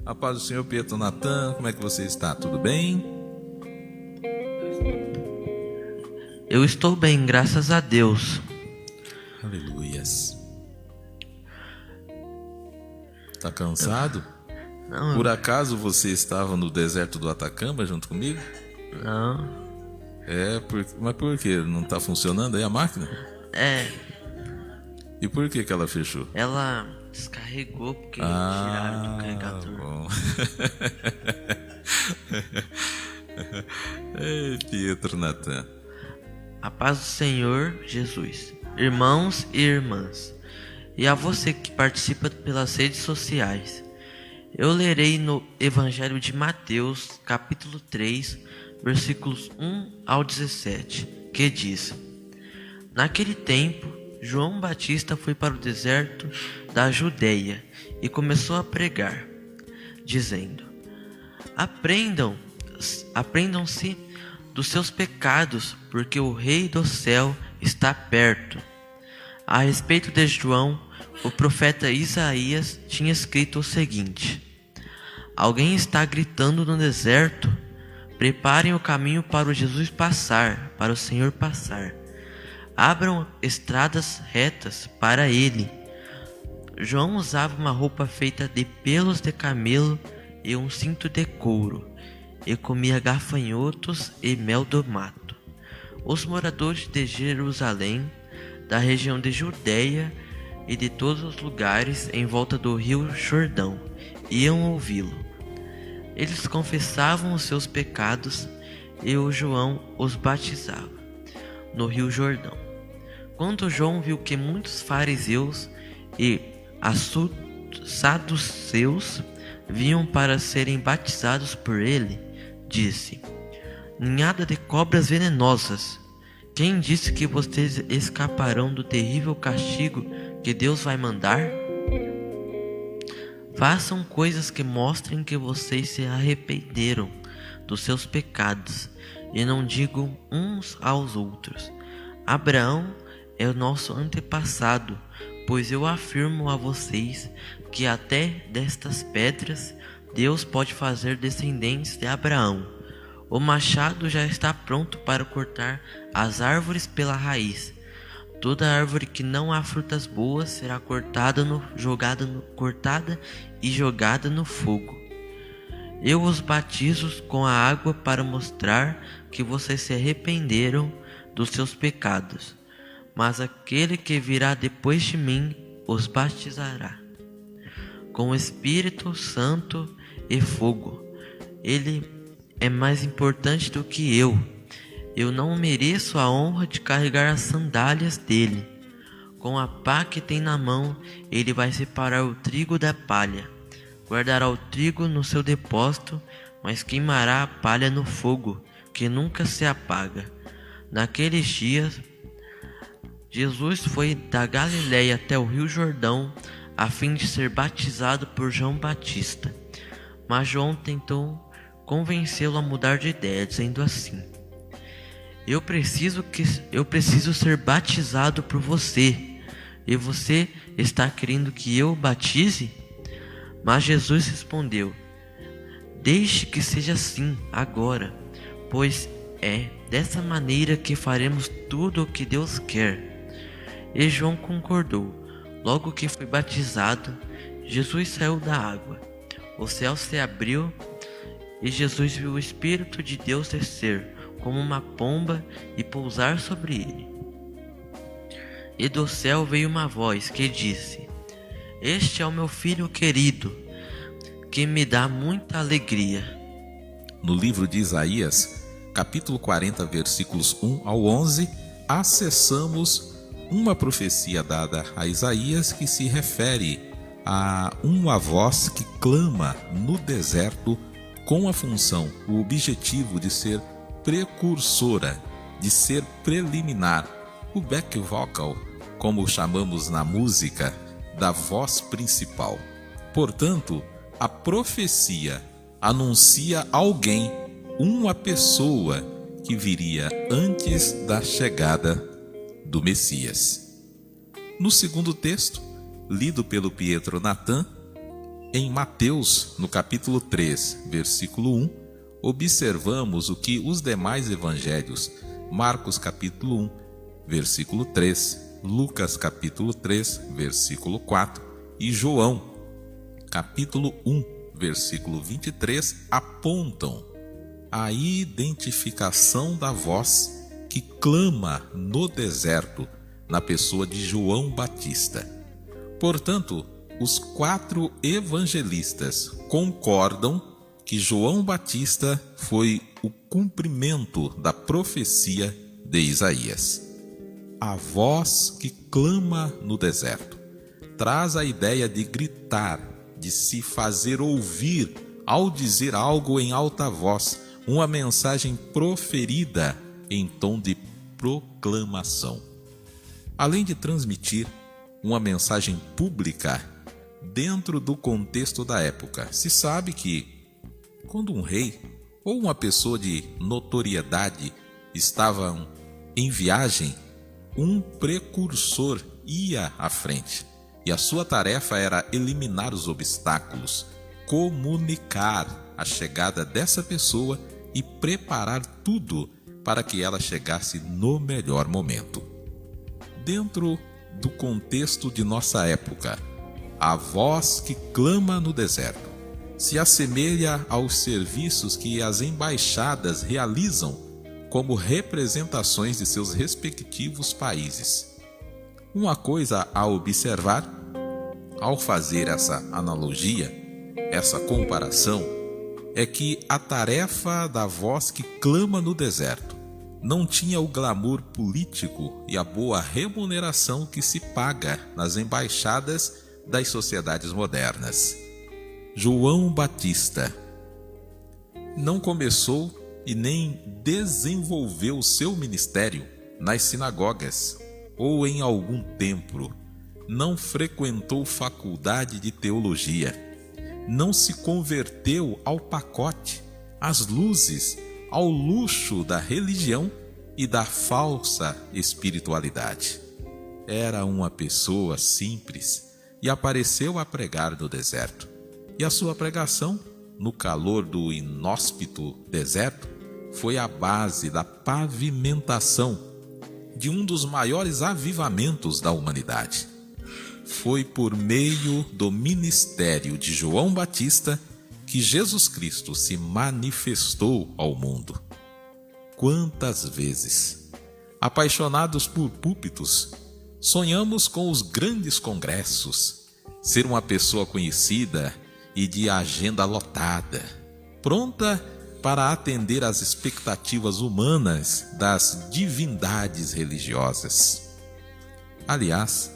A paz do Senhor, Pietro Natan, como é que você está? Tudo bem? Eu estou bem, graças a Deus. Aleluias. Tá cansado? Não, Por acaso você estava no deserto do Atacama junto comigo? não. Mas por que? Não tá funcionando aí a máquina? É, E por que ela fechou? ela descarregou porque tiraram do carregador. Bom. Ei, Pietro Natan. A paz do Senhor Jesus, irmãos e irmãs, e a você que participa pelas redes sociais. Eu lerei no Evangelho de Mateus, capítulo 3, versículos 1 ao 17, que diz: Naquele tempo, João Batista foi para o deserto da Judeia e começou a pregar, dizendo: Aprendam-se dos seus pecados, porque o Rei do céu está perto. A respeito de João, o profeta Isaías tinha escrito o seguinte: Alguém está gritando no deserto: Preparem o caminho para o Jesus passar, para o Senhor passar. Abram estradas retas para ele. João usava uma roupa feita de pelos de camelo e um cinto de couro, e comia gafanhotos e mel do mato. Os moradores de Jerusalém, da região de Judeia e de todos os lugares em volta do rio Jordão iam ouvi-lo. Eles confessavam os seus pecados e o João os batizava no rio Jordão. Quando João viu que muitos fariseus e saduceus vinham para serem batizados por ele, disse: Ninhada de cobras venenosas, quem disse que vocês escaparão do terrível castigo que Deus vai mandar? Façam coisas que mostrem que vocês se arrependeram dos seus pecados e não digam uns aos outros: Abraão é o nosso antepassado, pois eu afirmo a vocês que até destas pedras Deus pode fazer descendentes de Abraão. O machado já está pronto para cortar as árvores pela raiz. Toda árvore que não há frutas boas será cortada e jogada no fogo. Eu os batizo com a água para mostrar que vocês se arrependeram dos seus pecados. Mas aquele que virá depois de mim os batizará com o Espírito Santo e fogo. Ele é mais importante do que eu. Eu não mereço a honra de carregar as sandálias dele. Com a pá que tem na mão, ele vai separar o trigo da palha. Guardará o trigo no seu depósito, mas queimará a palha no fogo, que nunca se apaga. Naqueles dias, Jesus foi da Galiléia até o rio Jordão, a fim de ser batizado por João Batista. Mas João tentou convencê-lo a mudar de ideia, dizendo assim: Eu preciso ser batizado por você, e você está querendo que eu o batize? Mas Jesus respondeu: Deixe que seja assim agora, pois é dessa maneira que faremos tudo o que Deus quer. E João concordou. Logo que foi batizado, Jesus saiu da água. O céu se abriu e Jesus viu o Espírito de Deus descer como uma pomba e pousar sobre ele. E do céu veio uma voz que disse: Este é o meu filho querido, que me dá muita alegria. No livro de Isaías, capítulo 40, versículos 1 ao 11, acessamos uma profecia dada a Isaías que se refere a uma voz que clama no deserto com a função, o objetivo de ser precursora, de ser preliminar, o back vocal, como chamamos na música, da voz principal. Portanto, a profecia anuncia alguém, uma pessoa que viria antes da chegada do Messias. No segundo texto, lido pelo Pietro Natan, Em Mateus, no capítulo 3, versículo 1, observamos o que os demais evangelhos, Marcos capítulo 1, versículo 3, Lucas capítulo 3, versículo 4 e João capítulo 1, versículo 23, apontam a identificação da voz que clama no deserto na pessoa de João Batista. Portanto, os 4 evangelistas concordam que João Batista foi o cumprimento da profecia de Isaías. A voz que clama no deserto traz a ideia de gritar, de se fazer ouvir ao dizer algo em alta voz, uma mensagem proferida em tom de proclamação. Além de transmitir uma mensagem pública dentro do contexto da época, se sabe que quando um rei ou uma pessoa de notoriedade estavam em viagem, um precursor ia à frente e a sua tarefa era eliminar os obstáculos, comunicar a chegada dessa pessoa e preparar tudo para que ela chegasse no melhor momento. Dentro do contexto de nossa época, a voz que clama no deserto se assemelha aos serviços que as embaixadas realizam como representações de seus respectivos países. Uma coisa a observar, ao fazer essa analogia, essa comparação, é que a tarefa da voz que clama no deserto não tinha o glamour político e a boa remuneração que se paga nas embaixadas das sociedades modernas. João Batista não começou e nem desenvolveu seu ministério nas sinagogas ou em algum templo, não frequentou faculdade de teologia, não se converteu ao pacote, às luzes, ao luxo da religião e da falsa espiritualidade. Era uma pessoa simples e apareceu a pregar no deserto. E a sua pregação, no calor do inóspito deserto, foi a base da pavimentação de um dos maiores avivamentos da humanidade. Foi por meio do ministério de João Batista que Jesus Cristo se manifestou ao mundo. Quantas vezes, apaixonados por púlpitos, sonhamos com os grandes congressos, ser uma pessoa conhecida e de agenda lotada, pronta para atender às expectativas humanas das divindades religiosas. Aliás,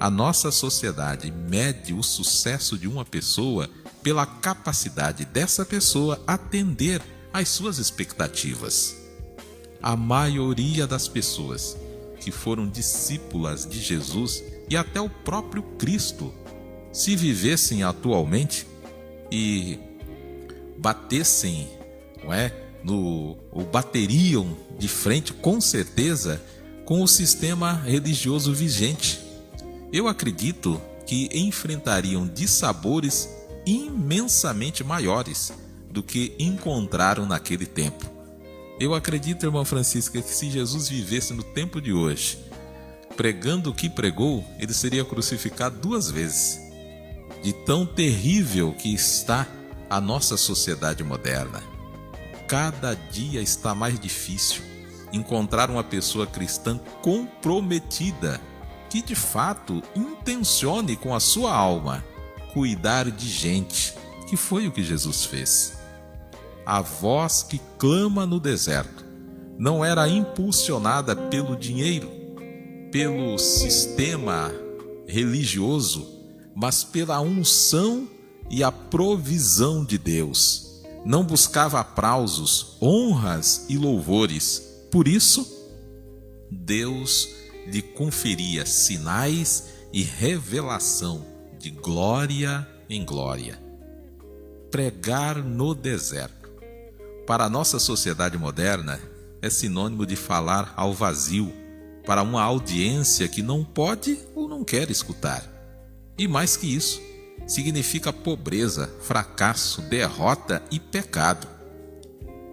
a nossa sociedade mede o sucesso de uma pessoa pela capacidade dessa pessoa atender às suas expectativas. A maioria das pessoas que foram discípulas de Jesus e até o próprio Cristo, se vivessem atualmente e batessem, ou bateriam de frente, com certeza, com o sistema religioso vigente, eu acredito que enfrentariam dissabores imensamente maiores do que encontraram naquele tempo. Eu acredito, irmã Francisca, que se Jesus vivesse no tempo de hoje, pregando o que pregou, ele seria crucificado 2 vezes. De tão terrível que está a nossa sociedade moderna. Cada dia está mais difícil encontrar uma pessoa cristã comprometida, que de fato intencione com a sua alma cuidar de gente, que foi o que Jesus fez. A voz que clama no deserto não era impulsionada pelo dinheiro, pelo sistema religioso, mas pela unção e a provisão de Deus. Não buscava aplausos, honras e louvores. Por isso, Deus lhe conferia sinais e revelação de glória em glória. Pregar no deserto, para a nossa sociedade moderna, é sinônimo de falar ao vazio, para uma audiência que não pode ou não quer escutar. E mais que isso, significa pobreza, fracasso, derrota e pecado.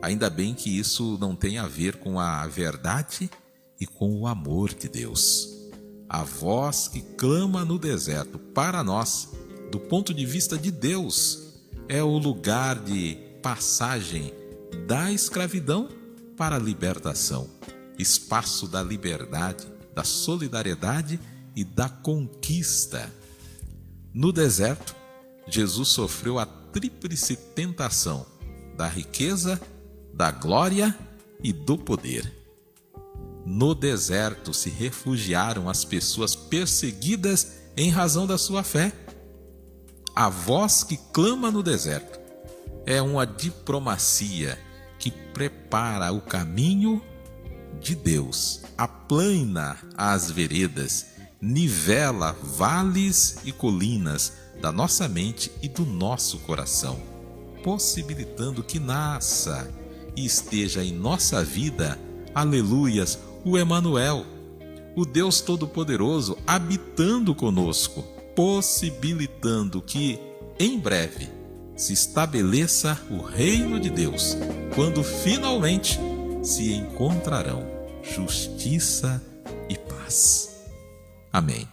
Ainda bem que isso não tem a ver com a verdade e com o amor de Deus. A voz que clama no deserto para nós, do ponto de vista de Deus, é o lugar de passagem da escravidão para a libertação, espaço da liberdade, da solidariedade e da conquista. No deserto, Jesus sofreu a tríplice tentação da riqueza, da glória e do poder. No deserto se refugiaram as pessoas perseguidas em razão da sua fé. A voz que clama no deserto é uma diplomacia que prepara o caminho de Deus, aplana as veredas, nivela vales e colinas da nossa mente e do nosso coração, possibilitando que nasça e esteja em nossa vida, aleluias, o Emanuel, o Deus Todo-Poderoso habitando conosco, possibilitando que, em breve, se estabeleça o reino de Deus, quando finalmente se encontrarão justiça e paz. Amém.